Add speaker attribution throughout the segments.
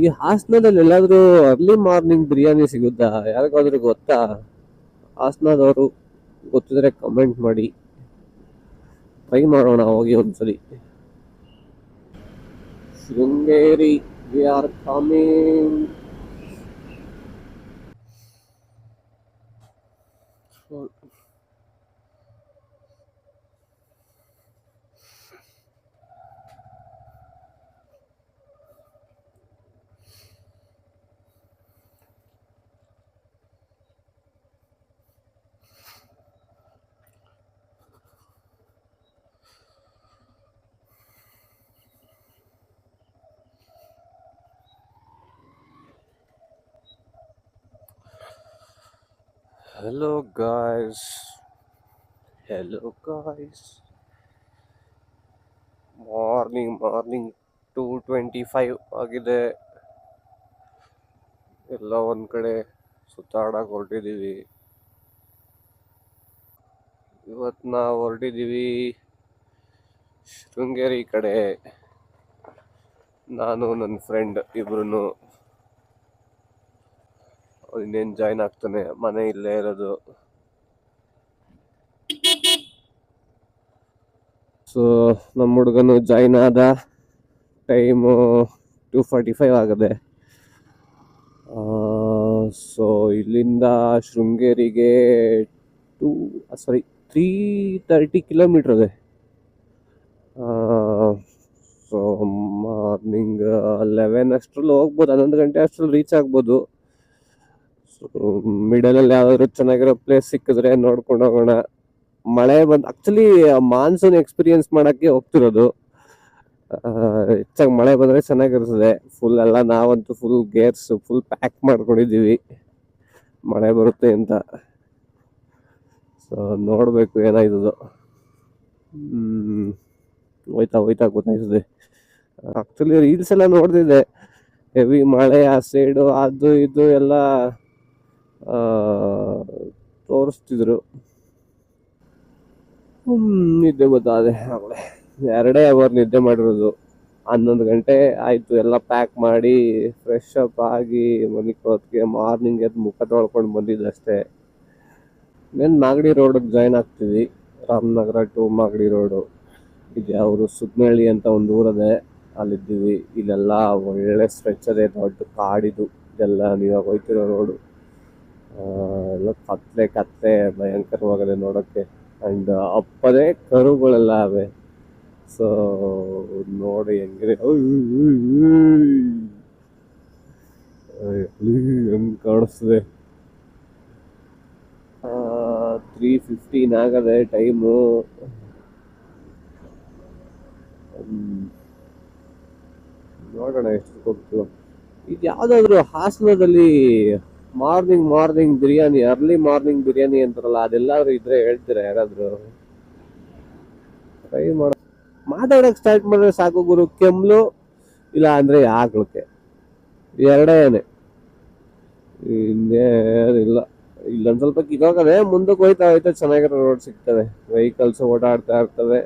Speaker 1: ಈ ಹಾಸನದಲ್ಲಿ ಎಲ್ಲಾದ್ರೂ ಅರ್ಲಿ ಮಾರ್ನಿಂಗ್ ಬಿರಿಯಾನಿ ಸಿಗುತ್ತಾ? ಯಾರಿಗಾದ್ರೂ ಗೊತ್ತಾ? ಹಾಸನದವರು ಗೊತ್ತಿದ್ರೆ ಕಮೆಂಟ್ ಮಾಡಿ, ಟ್ರೈ ಮಾಡೋಣ ಹೋಗಿ ಒಂದ್ಸಲಿ. Sringeri, we are coming. Hello guys. Hello guys. Morning 2:25 ಆಗಿದೆ. ಎಲ್ಲ ಒಂದ್ ಕಡೆ ಸುತ್ತಾಡಕ್ ಹೊರಟಿದೀವಿ. ಇವತ್ತು ನಾವು ಹೊರಟಿದೀವಿ ಶೃಂಗೇರಿ ಕಡೆ. ನಾನು ನನ್ನ ಫ್ರೆಂಡ್ ಇಬ್ರು. ಇನ್ನೇನು ಜಾಯ್ನ್ ಆಗ್ತಾನೆ, ಮನೆ ಇಲ್ಲೇ ಇರೋದು. ಸೊ ನಮ್ಮ ಹುಡುಗನು ಜಾಯ್ನ್ ಆದ. ಟೈಮು 2:45 ಆಗದೆ. ಸೊ ಇಲ್ಲಿಂದ ಶೃಂಗೇರಿಗೆ 330 ಕಿಲೋಮೀಟರ್ ಇದೆ. ಸೊ ಮಾರ್ನಿಂಗ್ 11 ಅಷ್ಟರಲ್ಲಿ ಹೋಗ್ಬೋದು, 11 ಗಂಟೆ ಅಷ್ಟರಲ್ಲಿ ರೀಚ್ ಆಗ್ಬೋದು. ಸೊ ಮಿಡಲಲ್ಲಿ ಯಾವ್ದಾದ್ರು ಚೆನ್ನಾಗಿರೋ ಪ್ಲೇಸ್ ಸಿಕ್ಕಿದ್ರೆ ನೋಡ್ಕೊಂಡು ಹೋಗೋಣ. ಮಳೆ ಬಂದು ಆಕ್ಚುಲಿ ಮಾನ್ಸೂನ್ ಎಕ್ಸ್ಪೀರಿಯನ್ಸ್ ಮಾಡಕ್ಕೆ ಹೋಗ್ತಿರೋದು. ಹೆಚ್ಚಾಗಿ ಮಳೆ ಬಂದ್ರೆ ಚೆನ್ನಾಗಿರ್ತದೆ. ಫುಲ್ ಎಲ್ಲ ನಾವಂತೂ ಫುಲ್ ಗೇರ್ಸ್ ಫುಲ್ ಪ್ಯಾಕ್ ಮಾಡ್ಕೊಂಡಿದ್ದೀವಿ ಮಳೆ ಬರುತ್ತೆ ಅಂತ. ಸೊ ನೋಡ್ಬೇಕು ಏನಾಯ್ತದೋ. ಹೋಯ್ತಾ ಗೊತ್ತಾಯ್ತದೆ. ಆಕ್ಚುಲಿ ರೀಲ್ಸ್ ಎಲ್ಲ ನೋಡ್ತಿದ್ದೆ, ಹೆವಿ ಮಳೆ ಆ ಸೈಡು ಅದು ಇದು ಎಲ್ಲ ತೋರಿಸ್ತಿದ್ರು. ನಿದ್ದೆ ಗೊತ್ತಾದೆ. ಆಮೇಲೆ 2 ಅವರ್ ನಿದ್ದೆ ಮಾಡಿರೋದು. 11 ಗಂಟೆ ಆಯ್ತು ಎಲ್ಲ ಪ್ಯಾಕ್ ಮಾಡಿ ಫ್ರೆಶ್ ಅಪ್ ಆಗಿ ಮನಿಕೋತ್ಗೆ ಮಾರ್ನಿಂಗ್ ಎದ್ದು ಮುಖ ತೊಳ್ಕೊಂಡು ಬಂದಿದ್ದಷ್ಟೇ. ಇನ್ನೇನು ಮಾಗಡಿ ರೋಡಿಗೆ ಜಾಯ್ನ್ ಆಗ್ತೀವಿ. ರಾಮನಗರ ಟು ಮಾಗಡಿ ರೋಡು ಇದೆ. ಅವರು ಸುದ್ನಹಳ್ಳಿ ಅಂತ ಒಂದು ಊರದೆ, ಅಲ್ಲಿದ್ದೀವಿ. ಇಲ್ಲೆಲ್ಲ ಒಳ್ಳೆ ಸ್ಟ್ರೆಚ್ ಅದೇ, ದೊಡ್ಡ ಕಾಡಿದು ಇದೆಲ್ಲ. ನೀವಾಗ ಹೋಯ್ತಿರೋ ರೋಡು ಎಲ್ಲ ಕತ್ಲೆ ಭಯಂಕರವಾಗದೆ ನೋಡೋಕ್ಕೆ. ಆ್ಯಂಡ್ ಅಪ್ಪದೇ ಕರುಗಳೆಲ್ಲ ಅವೆ. ಸೊ ನೋಡಿ ಹೆಂಗಿದೆ, ಹೆಂಗ್ ಕಾಣಿಸ್ತದೆ. 3:15 ಆಗದೆ ಟೈಮು. ನೋಡೋಣ ಎಷ್ಟು ಹೋಗ್ತೀವೋ. ಇದು ಯಾವುದಾದ್ರೂ ಹಾಸನದಲ್ಲಿ morning biryani, early morning biryani ಅಂತಾರಲ್ಲ, ಅದೆಲ್ಲಾದ್ರೂ ಇದ್ರೆ ಹೇಳ್ತೀರಾ ಯಾರಾದ್ರೂ? ಟ್ರೈ ಮಾಡ. ಮಾತಾಡಕ್ ಸ್ಟಾರ್ಟ್ ಮಾಡಿದ್ರೆ ಸಾಕು ಗುರು, ಕೆಮ್ಲು ಇಲ್ಲ ಅಂದ್ರೆ ಆಕಳಕ್ಕೆ, ಎರಡೇನೆ, ಇನ್ನೇನಿಲ್ಲ. ಇಲ್ಲೊಂದ್ ಸ್ವಲ್ಪ ಕಿತ್ತೋಗದೆ, ಮುಂದಕ್ಕೆ ಹೋಯ್ತಾ ಚೆನ್ನಾಗಿರೋ ರೋಡ್ ಸಿಗ್ತವೆ, ವೆಹಿಕಲ್ಸ್ ಓಡಾಡ್ತಾ ಇರ್ತವೆ.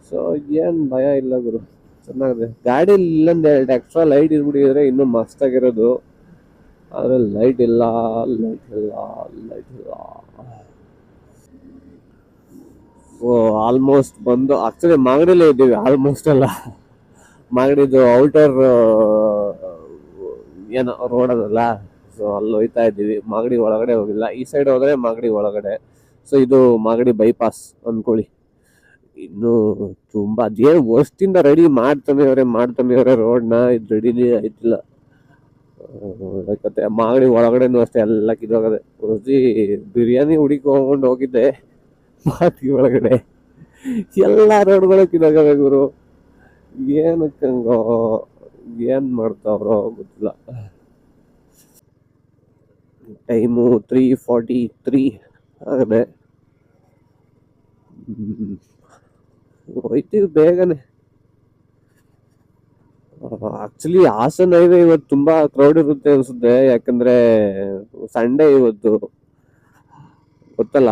Speaker 1: ಸೊ ಏನ್ ಭಯ ಇಲ್ಲ ಗುರು, ಚೆನ್ನಾಗಿದೆ. ಗಾಡಿ ಇಲ್ಲೊಂದ್ 2 ಎಕ್ಸ್ಟ್ರಾ ಲೈಟ್ ಇದ್ಬಿಟ್ಟಿದ್ರೆ ಇನ್ನೂ ಮಸ್ತಾಗಿರೋದು. ಆದ್ರೆ ಲೈಟ್ ಇಲ್ಲ. ಸೊ ಆಲ್ಮೋಸ್ಟ್ ಬಂದು, ಆಕ್ಚುಲಿ ಮಾಗಡಿಲೇ ಇದ್ದೀವಿ. ಆಲ್ಮೋಸ್ಟ್ ಅಲ್ಲ, ಮಾಗಡಿದು ಔಟರ್ ಏನೋ ರೋಡ್ ಅದಲ್ಲ, ಸೊ ಅಲ್ಲಿ ಹೋಯ್ತಾ ಇದ್ದೀವಿ. ಮಾಗಡಿ ಒಳಗಡೆ ಹೋಗಿಲ್ಲ, ಈ ಸೈಡ್ ಹೋದ್ರೆ ಮಾಗಡಿ ಒಳಗಡೆ. ಸೊ ಇದು ಮಾಗಡಿ ಬೈಪಾಸ್ ಅಂದ್ಕೊಳ್ಳಿ. ಇನ್ನು ತುಂಬಾ ಅದೇನು ವರ್ಷದಿಂದ ರೆಡಿ ಮಾಡ್ತಾನೆ ರೋಡ್ನ, ಇದು ರೆಡಿನೇ ಆಯ್ತಿಲ್ಲ. ಕತೆ. ಮಾಗಡಿ ಒಳಗಡೆನೂ ಅಷ್ಟೇ ಎಲ್ಲ ಕಿದೋಗದೆ. ಬಿರಿಯಾನಿ ಹುಡುಕೊಂಡು ಹೋಗಿದ್ದೆ ಮಾತಿ ಒಳಗಡೆ, ಎಲ್ಲ ರೋಡ್ಗಳು ಕಿದೋಗವೆ ಗುರು. ಏನಕ್ಕಂಗೋ, ಏನ್ ಮಾಡ್ತಾವ್ರೋ ಗೊತ್ತಿಲ್ಲ. ಟೈಮು 3:43 ಆಗದೆ. ಹೋಯ್ತೀವಿ ಬೇಗನೆ. ಆಕ್ಚುಲಿ ಹಾಸನ್ ಹೈವೇ ಇವತ್ತು ತುಂಬಾ ಕ್ರೌಡ್ ಇರುತ್ತೆ ಅನ್ಸುತ್ತೆ, ಯಾಕಂದ್ರೆ ಸಂಡೇ ಇವತ್ತು, ಗೊತ್ತಲ್ಲ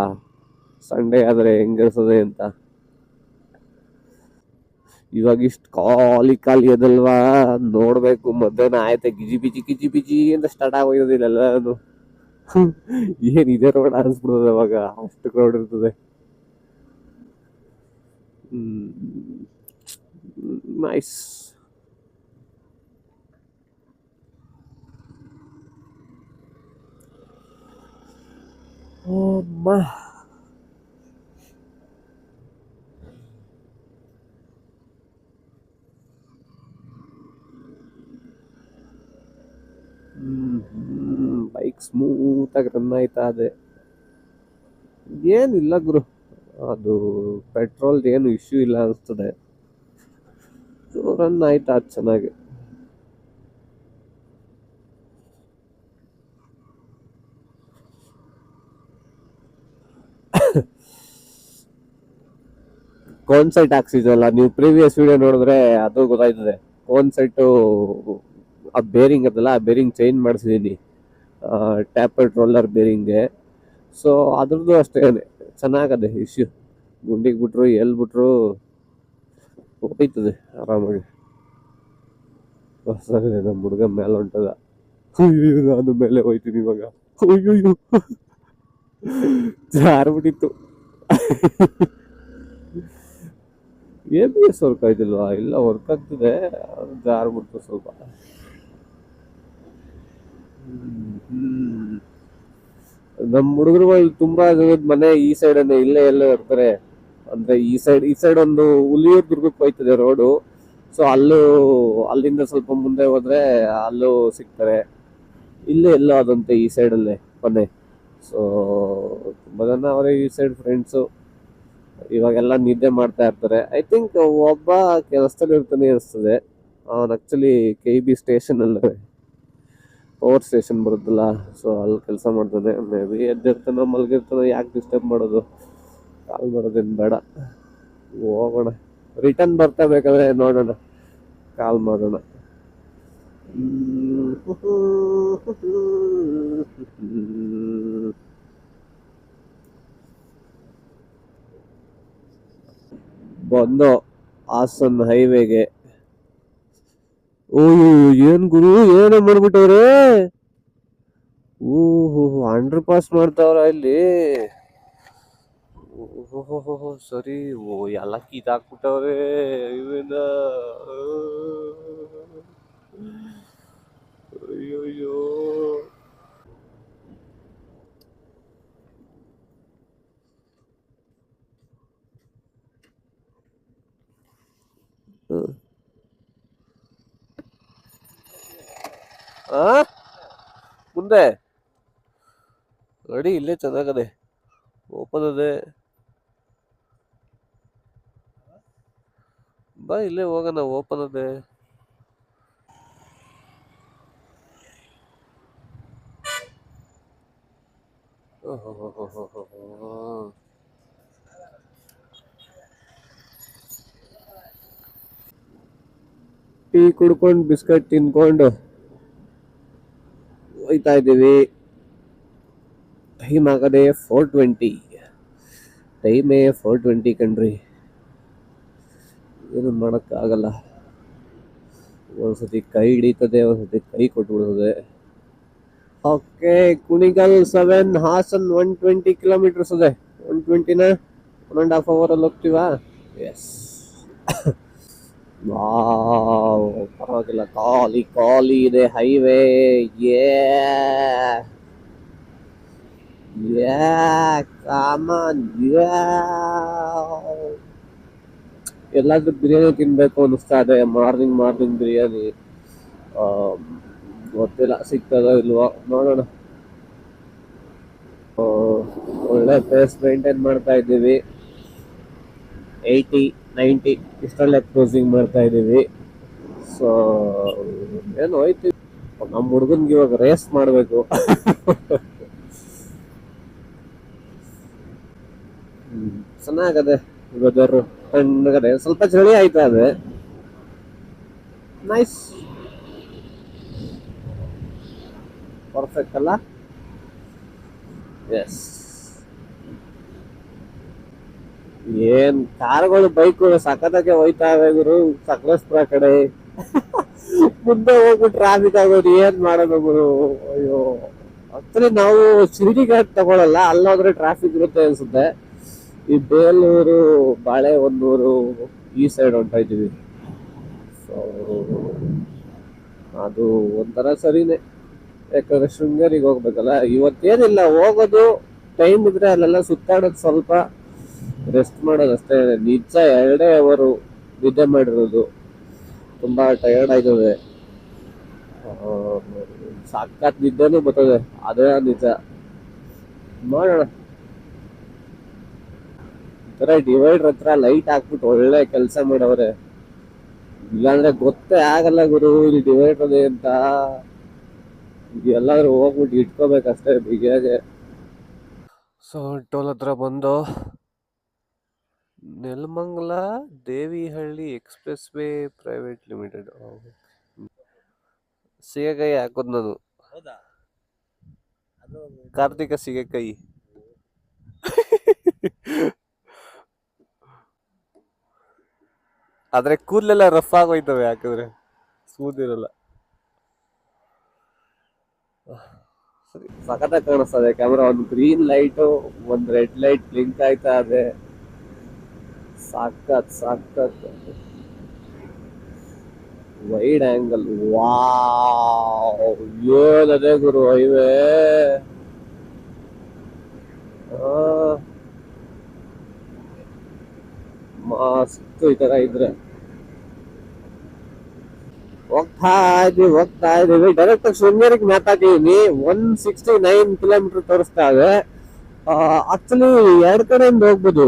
Speaker 1: ಸಂಡೇ ಆದ್ರೆ ಹೆಂಗಿರ್ತದೆ ಅಂತ. ಇವಾಗ ಇಷ್ಟು ಖಾಲಿ ಖಾಲಿ ಅದಲ್ವಾ, ನೋಡ್ಬೇಕು. ಮಧ್ಯಾಹ್ನ ಆಯ್ತಾ ಗಿಜಿ ಬಿಜಿ ಗಿಜಿ ಬಿಜಿ ಅಂತ ಸ್ಟಾರ್ಟ್ ಆಗೋದಿಲ್ಲ ಎಲ್ಲಾನು. ಏನ್ ಇದೇ ರೋಡ್ ಅನಿಸ್ಬಿಡೋದು ಅವಾಗ, ಅಷ್ಟು ಕ್ರೌಡ್ ಇರ್ತದೆ. ನೈಸ್. ಬೈಕ್ ಸ್ಮೂತ್ ಆಗಿ ರನ್ ಆಯ್ತಾ ಅದೇ, ಏನಿಲ್ಲ ಗುರು. ಅದು ಪೆಟ್ರೋಲ್ ಏನು ಇಶ್ಯೂ ಇಲ್ಲ ಅನಿಸ್ತದೆ. ರನ್ ಆಯ್ತಾ ಅದು ಚೆನ್ನಾಗಿ. ಕೋನ್ ಸೈಟ್ ಹಾಕ್ಸಿದ್ವಲ್ಲ ನೀವು, ಪ್ರೀವಿಯಸ್ ವಿಡಿಯೋ ನೋಡಿದ್ರೆ ಅದು ಗೊತ್ತಾಯ್ತದೆ. ಕೋನ್ ಸೈಟು ಆ ಬೇರಿಂಗ್ ಅದಲ್ಲ, ಆ ಬೇರಿಂಗ್ ಚೇಂಜ್ ಮಾಡಿಸಿದೀನಿ, ಟ್ಯಾಪರ್ಡ್ ರೋಲರ್ ಬೇರಿಂಗ್ಗೆ. ಸೊ ಅದ್ರದ್ದು ಅಷ್ಟೇ ಚೆನ್ನಾಗದೆ. ಇಶ್ಯೂ ಗುಂಡಿಗೆ ಬಿಟ್ರು ಎಲ್ಲಿ ಬಿಟ್ರು ಹೋಯ್ತದೆ ಆರಾಮಾಗಿ. ನಮ್ಮ ಹುಡುಗ ಮೇಲೆ ಹೊಂಟದ. ನಾನು ಮೇಲೆ ಹೋಯ್ತೀನಿ ಇವಾಗ. ಅಯ್ಯೋ ಜಾರ್ಬಿಟ್ಟಿತ್ತು. ABS work ಆಯ್ತಿಲ್ವಾ? ಇಲ್ಲ, ವರ್ಕ್ ಆಗ್ತಿದೆ, ಜಾರ್ಬಿಡ್ತು ಸ್ವಲ್ಪ. ನಮ್ಮ ಹುಡುಗರುಗಳು ತುಂಬಾ ಜನದ ಮನೆ ಈ ಸೈಡ್ ಇಲ್ಲೇ ಎಲ್ಲೋ ಇರ್ತಾರೆ. ಅಂದ್ರೆ ಈ ಸೈಡ್ ಒಂದು ಹುಲಿಯೂರ್ ದುರ್ಗಕ್ಕೆ ಹೋಯ್ತದೆ ರೋಡು. ಸೊ ಅಲ್ಲಿಂದ ಸ್ವಲ್ಪ ಮುಂದೆ ಹೋದ್ರೆ ಅಲ್ಲೂ ಸಿಗ್ತಾರೆ. ಇಲ್ಲೇ ಎಲ್ಲೋ ಅದಂತೆ ಈ ಸೈಡಲ್ಲೇ ಮನೆ. ಸೊ ತುಂಬಾ ಜನ ಅವರೇ ಈ ಸೈಡ್ ಫ್ರೆಂಡ್ಸು. ಇವಾಗೆಲ್ಲ ನಿದ್ದೆ ಮಾಡ್ತಾ ಇರ್ತಾರೆ. ಐ ಥಿಂಕ್ ಒಬ್ಬ ಕೆಲಸದಲ್ಲಿ ಇರ್ತಾನೆ ಅನಿಸ್ತದೆ. ಅವನು ಆಕ್ಚುಲಿ KB ಸ್ಟೇಷನ್ ಅಲ್ಲೇ, ಪವರ್ ಸ್ಟೇಷನ್ ಬರುತ್ತಲ್ಲ, ಸೊ ಅಲ್ಲಿ ಕೆಲಸ ಮಾಡ್ತಾನೆ. ಮೇ ಬಿ ಎದ್ದಿರ್ತಾನೋ ಮಲಗಿರ್ತಾನೋ, ಯಾಕೆ ಡಿಸ್ಟರ್ಬ್ ಮಾಡೋದು, ಕಾಲ್ ಮಾಡೋದೇನು ಬೇಡ, ಹೋಗೋಣ. ರಿಟರ್ನ್ ಬರ್ತಾ ಬೇಕಾದ್ರೆ ನೋಡೋಣ, ಕಾಲ್ ಮಾಡೋಣ. ಬಂದು ಹಾಸನ್ ಹೈವೇಗೆ. ಓಹ್ ಏನ್ ಗುರು, ಏನೋ ಮಾಡ್ಬಿಟ್ಟವ್ರೆ. ಓಹೋ, ಅಂಡರ್ ಪಾಸ್ ಮಾಡ್ತಾವ್ರ ಇಲ್ಲಿ. ಓಹೋ ಸರಿ. ಎಲ್ಲ ಕಿತ್ತಾಕ್ಬಿಟ್ಟವ್ರೆ ಇವೇನ. ಅಯ್ಯೋಯ್ಯೋ. ಮುಂದೆ ಗಾಡಿ ಇಲ್ಲೇ ಚೆನ್ನಾಗದೆ, ಓಪನ್ ಅದೇ. ಬಾ ಇಲ್ಲೇ ಹೋಗೋಣ, ಓಪನ್ ಅದೇ. ಟೀ ಕುಡ್ಕೊಂಡು ಬಿಸ್ಕೆಟ್ ತಿನ್ಕೊಂಡು ಹೋಯ್ತಾ ಇದ್ದೀವಿ. ಟೈಮ್ ಆಗದೆ 4:20. ಟೈಮೇ 4:20 ಕಣ್ರಿ. ಏನು ಮಾಡೋಕ್ಕಾಗಲ್ಲ. ಒಂದ್ಸತಿ ಕೈ ಹಿಡಿತದೆ, ಒಂದ್ಸತಿ ಕೈ ಕೊಟ್ಬಿಡ್ತದೆ. ಓಕೆ, ಕುಣಿಗಲ್ 7, ಹಾಸನ್ 120 ಕಿಲೋಮೀಟರ್ಸ್ ಅದೇ. 120ನ 1.5 hour ಅಲ್ಲಿ ಹೋಗ್ತೀವಾ? ಎಸ್. ಪರವಾಗಿಲ್ಲ, ಖಾಲಿ ಖಾಲಿ ಇದೆ ಹೈವೇ. ಎಲ್ಲಾದ್ರೂ ಬಿರಿಯಾನಿ ತಿನ್ಬೇಕು ಅನಿಸ್ತಾ ಇದೆ. ಮಾರ್ನಿಂಗ್ ಬಿರಿಯಾನಿ. ಗೊತ್ತಿಲ್ಲ ಸಿಗ್ತದೋ ಇಲ್ವೋ, ನೋಡೋಣ. ಒಳ್ಳೆ ಪೇಸ್ ಮೇಂಟೈನ್ ಮಾಡ್ತಾ ಇದ್ದೀವಿ. 80, 90 ಇಷ್ಟರಲ್ಲೇ ಕ್ರೂಸಿಂಗ್ ಮಾಡ್ತಾ ಇದ್ದೀವಿ. ಸೊ ಏನು ಹೋಯ್ತು. ನಮ್ಮ ಹುಡುಗನ್ಗೆ ಇವಾಗ ರೇಸ್ ಮಾಡಬೇಕು. ಚೆನ್ನಾಗದೆ ವೆದರ್, ತಣ್ಣಗದೆ, ಸ್ವಲ್ಪ ಚಳಿ ಆಯ್ತಾ ಅದೇ. ನೈಸ್, ಪರ್ಫೆಕ್ಟ್ ಅಲ್ಲ? ಎಸ್. ಏನ್ ಕಾರ್ಗಳು ಬೈಕ್ಗಳು ಸಖತ್ತಾಗೆ ಹೋಯ್ತಾವೆ ಗುರು ಸಕಲೇಶ್ಪುರ ಕಡೆ. ಮುಂದೆ ಹೋಗ್ಬಿಟ್ಟು ಟ್ರಾಫಿಕ್ ಆಗೋದು ಏನ್ ಮಾಡೋದು ಗುರು. ಅಯ್ಯೋ ಆಕ್ಚುಲಿ ನಾವು ಶಿರ್ಡಿ ಘಾಟ್ ತಗೊಳಲ್ಲ, ಅಲ್ಲೋದ್ರೆ ಟ್ರಾಫಿಕ್ ಇರುತ್ತೆ ಅನ್ಸುತ್ತೆ. ಈ ಬೇಲೂರು ಬಾಳೆಹೊನ್ನೂರು ಈ ಸೈಡ್ ಹೊಂಟ ಇದೀವಿ. ಸೊ ಅದು ಒಂಥರ ಸರಿನೇ, ಯಾಕಂದ್ರೆ ಶೃಂಗೇರಿಗೆ ಹೋಗ್ಬೇಕಲ್ಲ. ಇವತ್ತೇನಿಲ್ಲ, ಹೋಗೋದು ಟೈಮ್ ಇದ್ರೆ ಅಲ್ಲೆಲ್ಲ ಸುತ್ತಾಡೋದು, ಸ್ವಲ್ಪ ರೆಸ್ಟ್ ಮಾಡೋದು ಅಷ್ಟೇ. ನಿಜ 2 ಅವರ್ ನಿದ್ದೆ ಮಾಡಿರೋದು, ತುಂಬಾ ಟಯರ್ಡ್ ಆಯ್ತದೆ. ಸಾಕಾತ್ ನಿದ್ದೆನೂ ಬರ್ತದೆ, ಅದೇ ನಿಜ. ಮಾಡೋಣ. ಈ ತರ ಡಿವೈಡರ್ ಹತ್ರ ಲೈಟ್ ಹಾಕ್ಬಿಟ್ಟು ಒಳ್ಳೆ ಕೆಲಸ ಮಾಡವ್ರೆ, ಇಲ್ಲಾಂದ್ರೆ ಗೊತ್ತೇ ಆಗಲ್ಲ ಗುರು ಇಲ್ಲಿ ಡಿವೈಡರ್ ಅದೇ ಅಂತ. ಎಲ್ಲಾದ್ರೂ ಹೋಗ್ಬಿಟ್ಟು ಇಟ್ಕೋಬೇಕಷ್ಟೇ ಬಿಗಿಯಾಗೆ. ಸೊ ಟೋಲ್ ಹತ್ರ ಬಂದು Nelamangala Devihalli express way private limited ಸೀಗೆಕಾಯಿ ಹಾಕೋದು ನಾನು. ಕಾರ್ತಿಕ ಸೀಗೆಕಾಯಿ. ಆದ್ರೆ ಕೂದಲೆಲ್ಲ ರಫ್ ಆಗೋಯ್ತವೆ ಹಾಕಿದ್ರೆ, ಸ್ಮೂತ್ ಇರಲ್ಲ. ಸರಿ, ಸಖತ್ತಾಗಿ ಕಾಣಿಸ್ತದೆ ಕ್ಯಾಮ್ರಾ. ಒಂದು ಗ್ರೀನ್ ಲೈಟ್, ಒಂದು ರೆಡ್ ಲೈಟ್ ಬ್ಲಿಂಕ್ ಆಯ್ತಾ ಇದೆ. ಸಾಕತ್ ಸಾಕತ್ ವೈಡ್ ಆಂಗಲ್. ವಾವ್, ಏನದೇ ಗುರು ಹೈವೇ. ಮಸ್ತ್ ಈ ತರ ಇದ್ರೆ. ಹೋಗ್ತಾ ಇದೀವಿ ಡೈರೆಕ್ಟ್ ಶೃಂಗೇರಿಗೆ ಮ್ಯಾಪ್ ಹಾಕಿದೀನಿ. 169 ಕಿಲೋಮೀಟರ್ ತೋರಿಸ್ತಾ ಇದೆ. ಆಕ್ಚುಲಿ 2 ಕಡೆಯಿಂದ ಹೋಗ್ಬೋದು.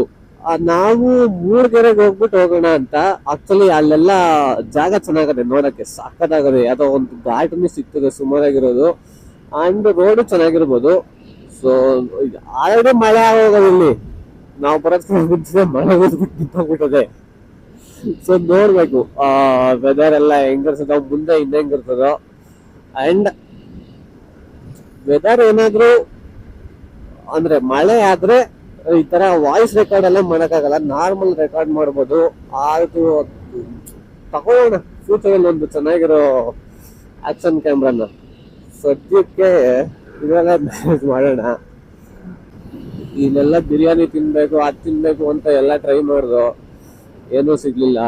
Speaker 1: ನಾವು ಮೂಡ್ಗೆರೆಗೆ ಹೋಗ್ಬಿಟ್ಟು ಹೋಗೋಣ ಅಂತ. ಆಕ್ಚುಲಿ ಅಲ್ಲೆಲ್ಲ ಜಾಗ ಚೆನ್ನಾಗದೆ ನೋಡಕ್ಕೆ, ಸಾಕದಾಗದೆ. ಯಾವುದೋ ಒಂದು ಘಾಟನೇ ಸಿಗ್ತದೆ ಸುಮಾರಾಗಿರೋದು, ಅಂಡ್ ರೋಡ್ ಚೆನ್ನಾಗಿರ್ಬೋದು. ಸೊ ಆಲ್ರೆಡಿ ಮಳೆ ಆಗೋಗೋದು ಇಲ್ಲಿ, ನಾವು ಬರೋದ್ಕಿಂತ ಮಳೆ ಓದ್ಬಿಟ್ಟು ನಿಂತೋಗ್ಬಿಟ್ಟದೆ. ಸೊ ನೋಡ್ಬೇಕು ವೆದರ್ ಎಲ್ಲ ಹೆಂಗಿರ್ತದ ಮುಂದೆ, ಇನ್ನ ಹೆಂಗಿರ್ತದೋ. ಅಂಡ್ ವೆದರ್ ಏನಾದ್ರು ಅಂದ್ರೆ ಮಳೆ ಆದ್ರೆ ಈ ತರ ವಾಯ್ಸ್ ರೆಕಾರ್ಡ್ ಎಲ್ಲ ಮಾಡಕ್ಕಾಗಲ್ಲ, ನಾರ್ಮಲ್ ರೆಕಾರ್ಡ್ ಮಾಡ್ಬೋದು. ಅದು ತಗೊಳ್ಳೋಣ ಫ್ಯೂಚರಲ್ಲಿ ಒಂದು ಚೆನ್ನಾಗಿರೋ ಆಕ್ಷನ್ ಕ್ಯಾಮ್ರಾನ. ಸದ್ಯಕ್ಕೆ ಇದೆಲ್ಲ ಮ್ಯಾನೇಜ್ ಮಾಡೋಣ. ಇಲ್ಲೆಲ್ಲ ಬಿರಿಯಾನಿ ತಿನ್ಬೇಕು, ಅದು ತಿನ್ಬೇಕು ಅಂತ ಎಲ್ಲ ಟ್ರೈ ಮಾಡ್ದು, ಏನೂ ಸಿಗ್ಲಿಲ್ಲ.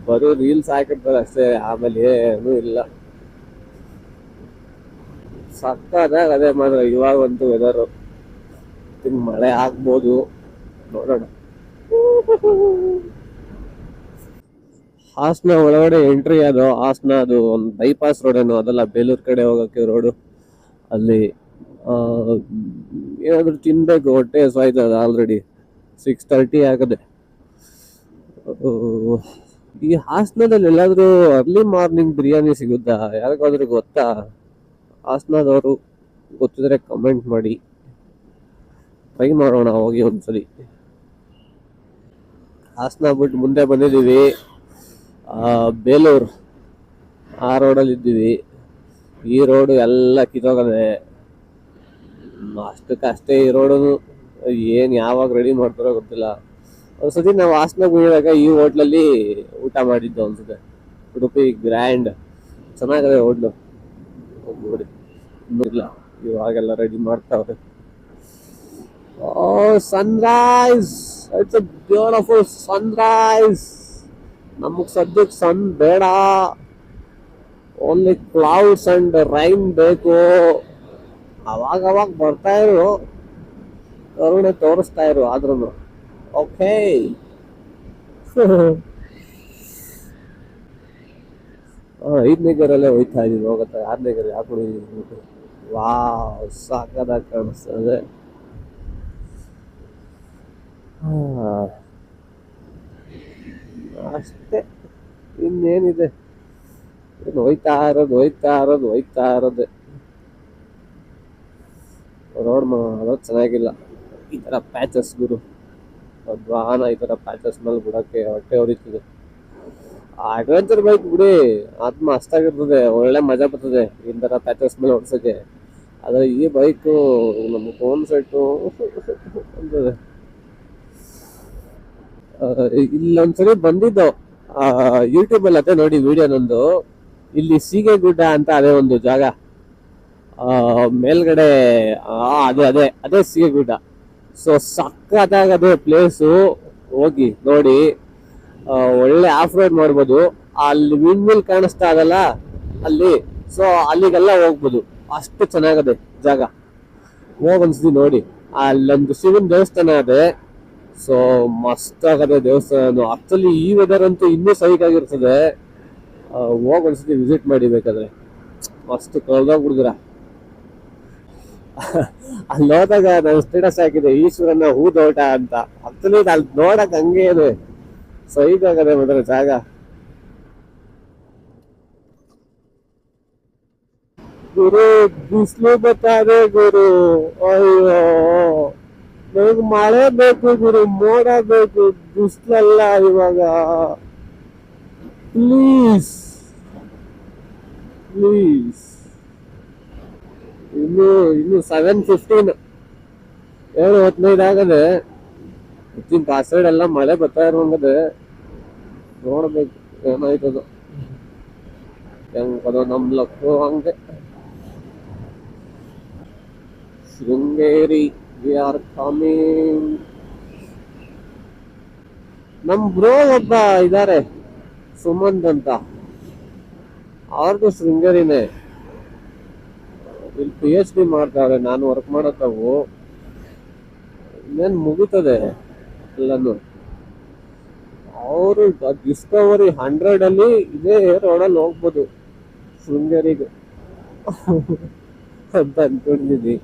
Speaker 1: ಬರೀ ರೀಲ್ಸ್ ಹಾಕಿರ್ತಾರೆ ಅಷ್ಟೇ, ಆಮೇಲೆ ಏನೂ ಇಲ್ಲ. ಸಕ್ಕದಾಗ ಅದೇ ಮಾತ್ರ ಇವಾಗಂತೂ ವೆದರು. ಮಳೆ ಆಗ್ಬೋದು, ನೋಡೋಣ. ಹಾಸನ ಒಳಗಡೆ ಎಂಟ್ರಿ ಅದು. ಹಾಸನ ಅದು ಒಂದು ಬೈಪಾಸ್ ರೋಡ್ ಏನೋ ಅದಲ್ಲ, ಬೇಲೂರು ಕಡೆ ಹೋಗಕ್ಕೆ ರೋಡು. ಅಲ್ಲಿ ಏನಾದ್ರು ತಿನ್ಬೇಕು, ಹೊಟ್ಟೆ ಹಸ್ವಾಯ್ತದ. ಆಲ್ರೆಡಿ 6:30 ಆಗದೆ. ಈ ಹಾಸನದಲ್ಲಿ ಎಲ್ಲಾದ್ರೂ ಅರ್ಲಿ ಮಾರ್ನಿಂಗ್ ಬಿರಿಯಾನಿ ಸಿಗುತ್ತಾ? ಯಾರಿಗಾದ್ರೂ ಗೊತ್ತಾ? ಹಾಸನದವರು ಗೊತ್ತಿದ್ರೆ ಕಮೆಂಟ್ ಮಾಡಿ, ಟ್ರೈ ಮಾಡೋಣ ಹೋಗಿ ಒಂದ್ಸಲಿ. ಹಾಸನ ಬಿಟ್ಟು ಮುಂದೆ ಬಂದಿದ್ದೀವಿ, ಬೇಲೂರು ಆ ರೋಡಲ್ಲಿ ಇದ್ದೀವಿ. ಈ ರೋಡು ಎಲ್ಲ ಕಿತ್ತೋಗದೆ, ಅಷ್ಟಕ್ಕಷ್ಟೇ. ಈ ರೋಡು ಏನ್ ಯಾವಾಗ ರೆಡಿ ಮಾಡ್ತಾರೋ ಗೊತ್ತಿಲ್ಲ. ಒಂದ್ಸತಿ ನಾವು ಹಾಸನಾಗ ಹೋಗಿದಾಗ ಈ ಹೋಟ್ಲಲ್ಲಿ ಊಟ ಮಾಡಿದ್ದು ಅನ್ಸುತ್ತೆ, ಉಡುಪಿ ಗ್ರ್ಯಾಂಡ್. ಚೆನ್ನಾಗಿದೆ ಹೋಟ್ಲು, ನೋಡಿ. ಇಲ್ಲ ಇವಾಗೆಲ್ಲ ರೆಡಿ ಮಾಡ್ತಾವ್ರೆ. Sunrise, it's a beautiful Sunrise. ನಮಗ್ ಸದ್ಯಕ್ಕೆ ಸನ್ ಬೇಡ, ಓನ್ಲಿ ಕ್ಲೌಡ್ಸ್ ಅಂಡ್ ರೈನ್ ಬೇಕು. ಅವಾಗ ಬರ್ತಾ ಇರು, ಕರುಣೆ ತೋರಿಸ್ತಾ ಇರು. ಆದ್ರೂ ಓಕೆ. ಐದನೇ ಗೇರಲ್ಲೇ ಹೋಯ್ತಾ ಇದೀವಿ. ಹೋಗತ್ತಾ 6ನೇ ಗೇರ್ ಯಾಕೆ ವಾವ್, ಸಾಕದಾಗಿ ಕಾಣಿಸ್ತದೆ. ಅಷ್ಟೇ, ಇನ್ನೇನಿದೆ. ಹೋಯ್ತಾ ಇರೋದು. ರೋಡ್ ಮಾಡೋದು ಚೆನ್ನಾಗಿಲ್ಲ. ಈ ತರ ಪ್ಯಾಚಸ್ ಗುರು, ವಾಹನ ಈ ತರ ಪ್ಯಾಚಸ್ ಮೇಲೆ ಬಿಡಕ್ಕೆ ಹೊಟ್ಟೆ ಹೊರಿತದೆ. ಅಡ್ವೆಂಚರ್ ಬೈಕ್ ಬಿಡಿ, ಆತ್ಮ ಅಷ್ಟಾಗಿರ್ತದೆ, ಒಳ್ಳೆ ಮಜಾ ಬರ್ತದೆ ಈ ತರ ಪ್ಯಾಚಸ್ ಮೇಲೆ ಓಡಿಸೋಕೆ. ಆದ್ರೆ ಈ ಬೈಕು ನಮ್ಮ ಫೋನ್ ಸೆಟ್ಟು ಅಂತದೆ. ಇಲ್ಲೊಂದ್ಸರಿ ಬಂದಿದ್ದು ಯೂಟ್ಯೂಬ್ ಅಲ್ಲಿ ಅದೇ ನೋಡಿ ವಿಡಿಯೋ ನಂದು. ಇಲ್ಲಿ ಸೀಗೆಗುಡ್ಡ ಅಂತ ಅದೇ ಒಂದು ಜಾಗ, ಮೇಲ್ಗಡೆ ಅದೇ ಅದೇ ಅದೇ ಸೀಗೆಗುಡ್ಡ. ಸೊ ಸಕ್ಕತ್ತಾಗದೆ ಪ್ಲೇಸು, ಹೋಗಿ ನೋಡಿ. ಒಳ್ಳೆ ಆಫ್ ರೋಡ್ ಮಾಡ್ಬೋದು. ಅಲ್ಲಿ ವಿಂಡ್ ಮಿಲ್ ಕಾಣಿಸ್ತಾ ಅದಲ್ಲ ಅಲ್ಲಿ, ಸೊ ಅಲ್ಲಿಗೆಲ್ಲ ಹೋಗ್ಬೋದು. ಅಷ್ಟು ಚೆನ್ನಾಗದೆ ಜಾಗ, ಹೋಗನ್ಸ್ದಿ ನೋಡಿ. ಅಲ್ಲೊಂದು ಶಿವನ ದೇವಸ್ಥಾನ ಅದೇ, ಸೊ ಮಸ್ತ್ ಆಗದೆ ದೇವಸ್ಥಾನ. ಆಕ್ಚುಲಿ ಈ ವೆದರ್ ಅಂತೂ ಇನ್ನೂ ಸೈಕ್ ಆಗಿರ್ತದೆ. ಹೋಗನ್ಸ್ದಿ ವಿಸಿಟ್ ಮಾಡಿ ಬೇಕಾದ್ರೆ, ಮಸ್ತ್ ಕಳ್ದೋಗ್ಬಿಡಿದ್ರ. ಅಲ್ಲಿ ಹೋದಾಗ ನಾನು ಸ್ಟೇಟಸ್ ಹಾಕಿದೆ ಈಶ್ವರನ ಹೂದೋಟ ಅಂತ. ಆಕ್ಚುಲಿ ಅಲ್ಲಿ ನೋಡಕ್ ಹಂಗೆ ಇದೆ, ಸೈಕ್ ಆಗದೆ ಮಾತ್ರ ಜಾಗ. ಗುರು ಬಿಸಿಲು ಬರ್ತಾರೆ ಗುರು, ಅಯ್ಯೋ ನನಗೆ ಮಳೆ ಬೇಕು ಗುರು, ಮೋಡ ಬೇಕು, ಬಿಸಿಲಲ್ಲ ಇವಾಗ. Please please. ಇನ್ನು 7:15, 7:15 ಆಗದೆ. ಇತ್ತಿನ ಆ ಸೈಡ್ ಎಲ್ಲ ಮಳೆ ಬರ್ತಾ ಇರುವಂಗದೆ. ನೋಡ್ಬೇಕು ಏನಾಯ್ತದ, ಹೆಂಗದ ನಮ್ ಲಕ್ಕು ಹಂಗೆ. Sringeri we are coming. ನಮ್ ಬ್ರೋ ಒಬ್ಬ ಇದಾರೆ ಸುಮಂತ್ ಅಂತ, ಅವ್ರದ್ದು ಶೃಂಗೇರಿನೇ. ಇಲ್ಲಿ PhD ಮಾಡ್ತಾರೆ, ನಾನು ವರ್ಕ್ ಮಾಡತ್ತವು. ಇನ್ನೇನ್ ಮುಗಿತದೆ ಎಲ್ಲಾನು. ಅವರು ಡಿಸ್ಕವರಿ 100 ಅಲ್ಲಿ ಇದೇ ರೋಡಲ್ಲಿ ಹೋಗ್ಬೋದು ಶೃಂಗೇರಿಗೆ ಅಂತ ಅನ್ಕೊಂಡಿದ್ದೀನಿ.